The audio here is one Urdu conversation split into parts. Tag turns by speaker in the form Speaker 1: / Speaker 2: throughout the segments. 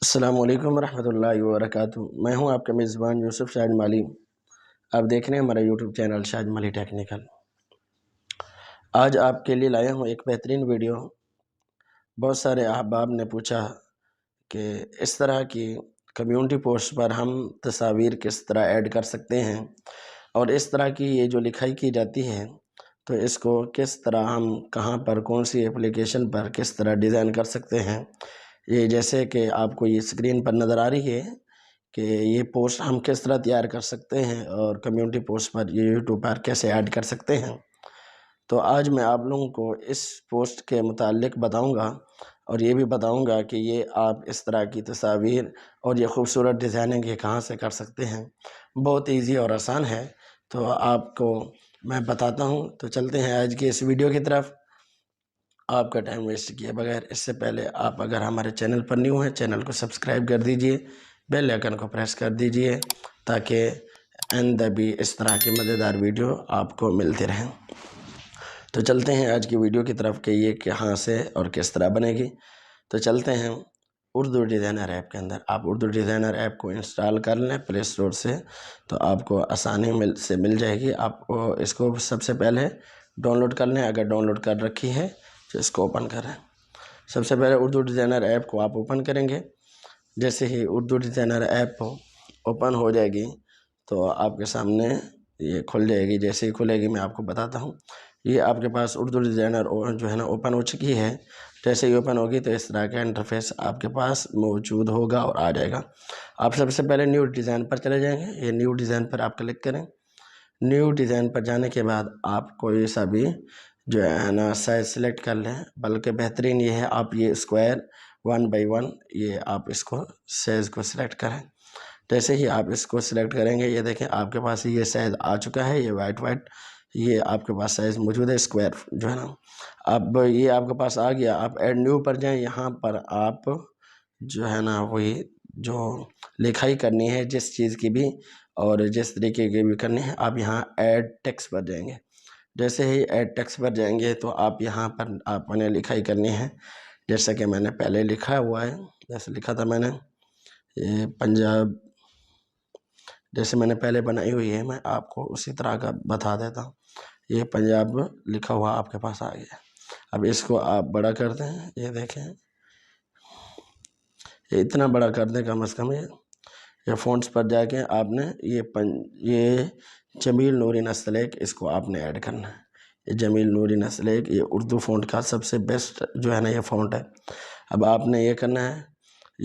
Speaker 1: السلام علیکم ورحمۃ اللہ وبرکاتہ۔ میں ہوں آپ کا میزبان یوسف شاہد مالی۔ آپ دیکھ رہے ہیں ہمارا یوٹیوب چینل شاہد مالی ٹیکنیکل۔ آج آپ کے لیے لایا ہوں ایک بہترین ویڈیو۔ بہت سارے احباب نے پوچھا کہ اس طرح کی کمیونٹی پوسٹ پر ہم تصاویر کس طرح ایڈ کر سکتے ہیں، اور اس طرح کی یہ جو لکھائی کی جاتی ہے تو اس کو کس طرح ہم کہاں پر کون سی ایپلیکیشن پر کس طرح ڈیزائن کر سکتے ہیں۔ یہ جیسے کہ آپ کو یہ اسکرین پر نظر آ رہی ہے کہ یہ پوسٹ ہم کس طرح تیار کر سکتے ہیں اور کمیونٹی پوسٹ پر یہ یوٹیوب پر کیسے ایڈ کر سکتے ہیں۔ تو آج میں آپ لوگوں کو اس پوسٹ کے متعلق بتاؤں گا، اور یہ بھی بتاؤں گا کہ یہ آپ اس طرح کی تصاویر اور یہ خوبصورت ڈیزائننگ یہ کہاں سے کر سکتے ہیں۔ بہت ایزی اور آسان ہے، تو آپ کو میں بتاتا ہوں۔ تو چلتے ہیں آج کی اس ویڈیو کی طرف، آپ کا ٹائم ویسٹ کیے بغیر۔ اس سے پہلے آپ اگر ہمارے چینل پر نیو ہیں، چینل کو سبسکرائب کر دیجئے، بیل آئیکن کو پریس کر دیجئے تاکہ آئندہ بھی اس طرح کی مزیدار ویڈیو آپ کو ملتے رہیں۔ تو چلتے ہیں آج کی ویڈیو کی طرف کہ یہ کہاں سے اور کس طرح بنے گی۔ تو چلتے ہیں اردو ڈیزائنر ایپ کے اندر۔ آپ اردو ڈیزائنر ایپ کو انسٹال کر لیں پلے اسٹور سے، تو آپ کو آسانی سے مل جائے گی۔ آپ کو اس کو سب سے پہلے ڈاؤن لوڈ کر لیں۔ اگر ڈاؤن لوڈ کر رکھی ہے تو اس کو اوپن کریں۔ سب سے پہلے اردو ڈیزائنر ایپ کو آپ اوپن کریں گے۔ جیسے ہی اردو ڈیزائنر ایپ اوپن ہو جائے گی تو آپ کے سامنے یہ کھل جائے گی۔ جیسے ہی کھلے گی میں آپ کو بتاتا ہوں۔ یہ آپ کے پاس اردو ڈیزائنر جو ہے نا اوپن ہو چکی ہے۔ جیسے ہی اوپن ہوگی تو اس طرح کا انٹرفیس آپ کے پاس موجود ہوگا اور آ جائے گا۔ آپ سب سے پہلے نیو ڈیزائن پر چلے جائیں گے۔ یہ نیو ڈیزائن پر آپ کلک کریں۔ نیو ڈیزائن پر جانے کے بعد آپ کوئی سا بھی جو ہے نا سائز سلیکٹ کر لیں، بلکہ بہترین یہ ہے آپ یہ اسکوائر 1x1 یہ آپ اس کو سائز کو سلیکٹ کریں۔ جیسے ہی آپ اس کو سلیکٹ کریں گے، یہ دیکھیں آپ کے پاس یہ سائز آ چکا ہے۔ یہ وائٹ یہ آپ کے پاس سائز موجود ہے اسکوائر جو ہے نا۔ اب یہ آپ کے پاس آ گیا۔ آپ ایڈ نیو پر جائیں۔ یہاں پر آپ جو ہے نا وہی جو لکھائی کرنی ہے جس چیز کی بھی اور جس طریقے کی بھی کرنی ہے، آپ یہاں ایڈ ٹیکسٹ پر جائیں گے۔ جیسے ہی ایڈ ٹیکسٹ پر جائیں گے تو آپ یہاں پر آپ نے لکھائی کرنی ہے، جیسا کہ میں نے پہلے لکھا ہوا ہے۔ جیسے لکھا تھا میں نے یہ پنجاب، جیسے میں نے پہلے بنائی ہوئی ہے، میں آپ کو اسی طرح کا بتا دیتا ہوں۔ یہ پنجاب لکھا ہوا آپ کے پاس آ گیا۔ اب اس کو آپ بڑا کر دیں۔ یہ دیکھیں یہ اتنا بڑا کر دیں کم از کم۔ یہ فونٹس پر جا کے آپ نے یہ جمیل نوری نسلیک اس کو آپ نے ایڈ کرنا ہے۔ یہ جمیل نوری نسلیک یہ اردو فونٹ کا سب سے بیسٹ جو ہے نا یہ فونٹ ہے۔ اب آپ نے یہ کرنا ہے،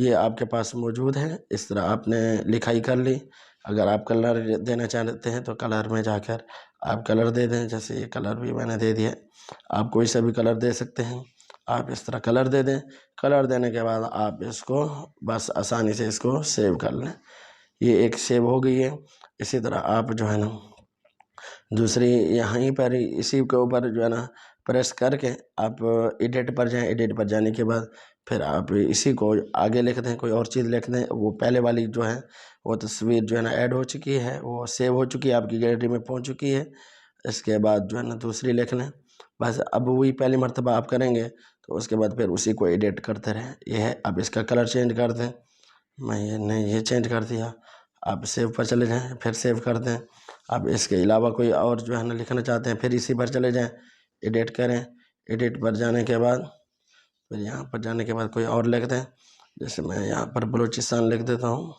Speaker 1: یہ آپ کے پاس موجود ہے۔ اس طرح آپ نے لکھائی کر لی۔ اگر آپ کلر دینا چاہتے ہیں تو کلر میں جا کر آپ کلر دے دیں۔ جیسے یہ کلر بھی میں نے دے دیا۔ آپ کوئی سا بھی کلر دے سکتے ہیں۔ آپ اس طرح کلر دے دیں۔ کلر دینے کے بعد آپ اس کو بس آسانی سے اس کو سیو کر لیں۔ یہ ایک سیو ہو گئی ہے۔ اسی طرح آپ جو ہے نا دوسری یہیں پر اسی کے اوپر جو ہے نا پریس کر کے آپ ایڈٹ پر جائیں۔ ایڈٹ پر جانے کے بعد پھر آپ اسی کو آگے لکھ دیں، کوئی اور چیز لکھ دیں۔ وہ پہلے والی جو ہے وہ تصویر جو ہے نا ایڈ ہو چکی ہے، وہ سیو ہو چکی ہے، آپ کی گیلری میں پہنچ چکی ہے۔ اس کے بعد جو ہے نا دوسری لکھ لیں۔ بس اب وہی پہلی مرتبہ آپ کریں گے تو اس کے بعد پھر اسی کو ایڈٹ کرتے رہیں۔ یہ ہے، اب اس کا کلر چینج کر دیں۔ میں یہ چینج کر دیا۔ آپ سیو پر چلے جائیں، پھر سیو کر دیں۔ آپ اس کے علاوہ کوئی اور جو ہے نا لکھنا چاہتے ہیں پھر اسی پر چلے جائیں، ایڈٹ کریں۔ ایڈٹ پر جانے کے بعد پھر یہاں پر جانے کے بعد کوئی اور لکھ دیں۔ جیسے میں یہاں پر بلوچستان لکھ دیتا ہوں۔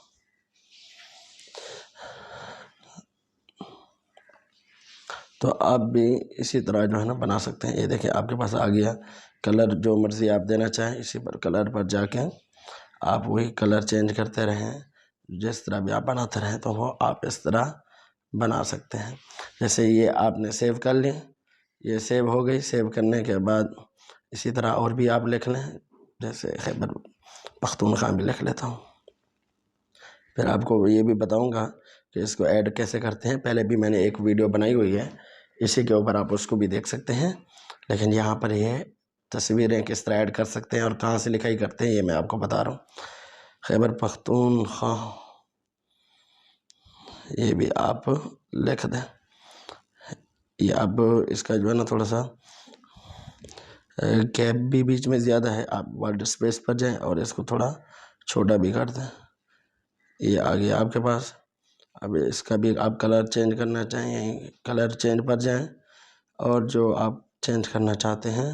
Speaker 1: تو آپ بھی اسی طرح جو ہے نا بنا سکتے ہیں۔ یہ دیکھیں آپ کے پاس آ گیا۔ کلر جو مرضی آپ دینا چاہیں اسی پر کلر پر جا کے آپ وہی کلر چینج کرتے رہیں۔ جس طرح بھی آپ بناتے رہیں تو وہ آپ اس طرح بنا سکتے ہیں۔ جیسے یہ آپ نے سیو کر لی، یہ سیو ہو گئی۔ سیو کرنے کے بعد اسی طرح اور بھی آپ لکھ لیں۔ جیسے خیبر پختونخوا بھی لکھ لیتا ہوں۔ پھر آپ کو یہ بھی بتاؤں گا کہ اس کو ایڈ کیسے کرتے ہیں۔ پہلے بھی میں نے ایک ویڈیو بنائی ہوئی ہے، اسی کے اوپر آپ اس کو بھی دیکھ سکتے ہیں۔ لیکن یہاں پر یہ تصویریں کس طرح ایڈ کر سکتے ہیں اور کہاں سے لکھائی کرتے ہیں یہ میں آپ کو بتا رہا ہوں۔ خیبر پختونخوا یہ بھی آپ لکھ دیں۔ یہ اب اس کا جو ہے نا تھوڑا سا گیپ بھی بیچ میں زیادہ ہے۔ آپ ورڈ اسپیس پر جائیں اور اس کو تھوڑا چھوٹا بھی کر دیں. یہ آ گیا آپ کے پاس. اب اس کا بھی آپ کلر چینج کرنا چاہیں کلر چینج پر جائیں اور جو آپ چینج کرنا چاہتے ہیں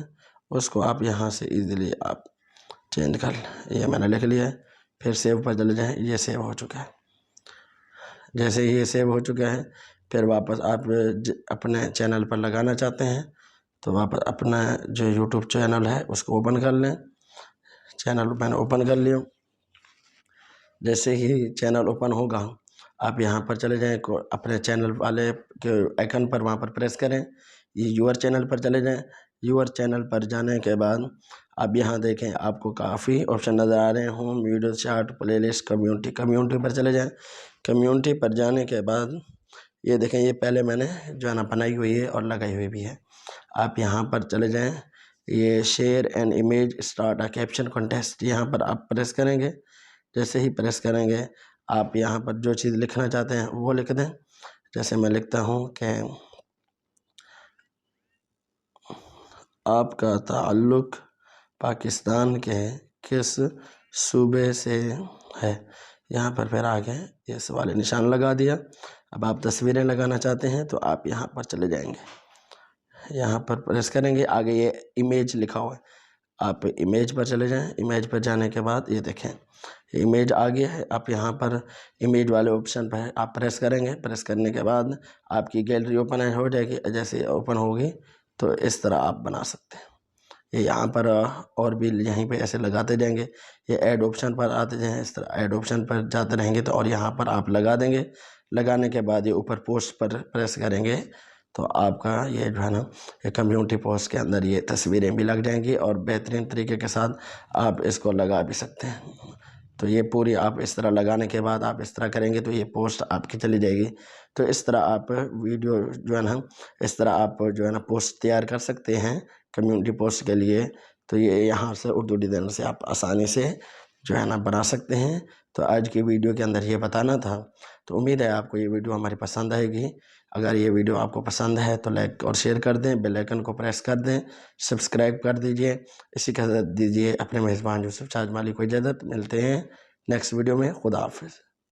Speaker 1: اس کو آپ یہاں سے ایزیلی آپ چینج کر لیں. یہ میں نے لکھ لیا ہے. پھر سیو پر چلے جائیں. یہ سیو ہو چکا ہے. جیسے یہ سیو ہو چکا ہے پھر واپس آپ اپنے چینل پر لگانا چاہتے ہیں تو واپس اپنا جو یوٹیوب چینل ہے اس کو اوپن کر لیں. چینل میں نے اوپن کر لیا. جیسے ہی چینل اوپن ہوگا آپ یہاں پر چلے جائیں اپنے چینل والے کے آئیکن پر وہاں پر پریس کریں. یہ یور چینل پر چلے جائیں. یور چینل پر جانے کے بعد اب یہاں دیکھیں آپ کو کافی آپشن نظر آ رہے ہیں. ہوم، ویڈیو، چارٹ، پلے لسٹ، کمیونٹی. کمیونٹی پر چلے جائیں. کمیونٹی پر جانے کے بعد یہ دیکھیں یہ پہلے میں نے جو ہے نا بنائی ہوئی ہے اور لگائی ہوئی بھی ہے. آپ یہاں پر چلے جائیں. یہ share an image start a caption contest یہاں پر آپ پریس کریں گے. جیسے ہی پریس کریں گے آپ یہاں پر جو چیز لکھنا چاہتے ہیں وہ لکھ دیں. جیسے میں لکھتا ہوں کہ آپ کا تعلق پاکستان کے کس صوبے سے ہے. یہاں پر پھر آگے یہ سوال نشان لگا دیا. اب آپ تصویریں لگانا چاہتے ہیں تو آپ یہاں پر چلے جائیں گے. یہاں پر پریس کریں گے. آگے یہ امیج لکھا ہوا ہے. آپ امیج پر چلے جائیں. امیج پر جانے کے بعد یہ دیکھیں یہ امیج آ گیا ہے. آپ یہاں پر امیج والے آپشن پر آپ پریس کریں گے. پریس کرنے کے بعد آپ کی گیلری اوپن ہو جائے گی. جیسے اوپن ہوگی تو اس طرح آپ بنا سکتے ہیں. یہ یہاں پر اور بھی یہیں پہ ایسے لگاتے جائیں گے. یہ ایڈ آپشن پر آتے جائیں. اس طرح ایڈ آپشن پر جاتے رہیں گے تو اور یہاں پر آپ لگا دیں گے. لگانے کے بعد یہ اوپر پوسٹ پر پریس کریں گے تو آپ کا یہ جو ہے نا یہ کمیونٹی پوسٹ کے اندر یہ تصویریں بھی لگ جائیں گی اور بہترین طریقے کے ساتھ آپ اس کو لگا بھی سکتے ہیں. تو یہ پوری آپ اس طرح لگانے کے بعد آپ اس طرح کریں گے تو یہ پوسٹ آپ کی چلی جائے گی. تو اس طرح آپ ویڈیو جو ہے نا اس طرح آپ جو ہے نا پوسٹ تیار کر سکتے ہیں کمیونٹی پوسٹ کے لیے. تو یہ یہاں سے اردو ڈیزائن سے آپ آسانی سے جو ہے نا بنا سکتے ہیں. تو آج کی ویڈیو کے اندر یہ بتانا تھا. تو امید ہے آپ کو یہ ویڈیو ہماری پسند آئے گی. اگر یہ ویڈیو آپ کو پسند ہے تو لائک اور شیئر کر دیں. بیل آئیکن کو پریس کر دیں. سبسکرائب کر دیجئے. اسی کے ساتھ دیجئے اپنے میزبان یوسف شاہد مالی کو اجازت. ملتے ہیں نیکسٹ ویڈیو میں. خدا حافظ.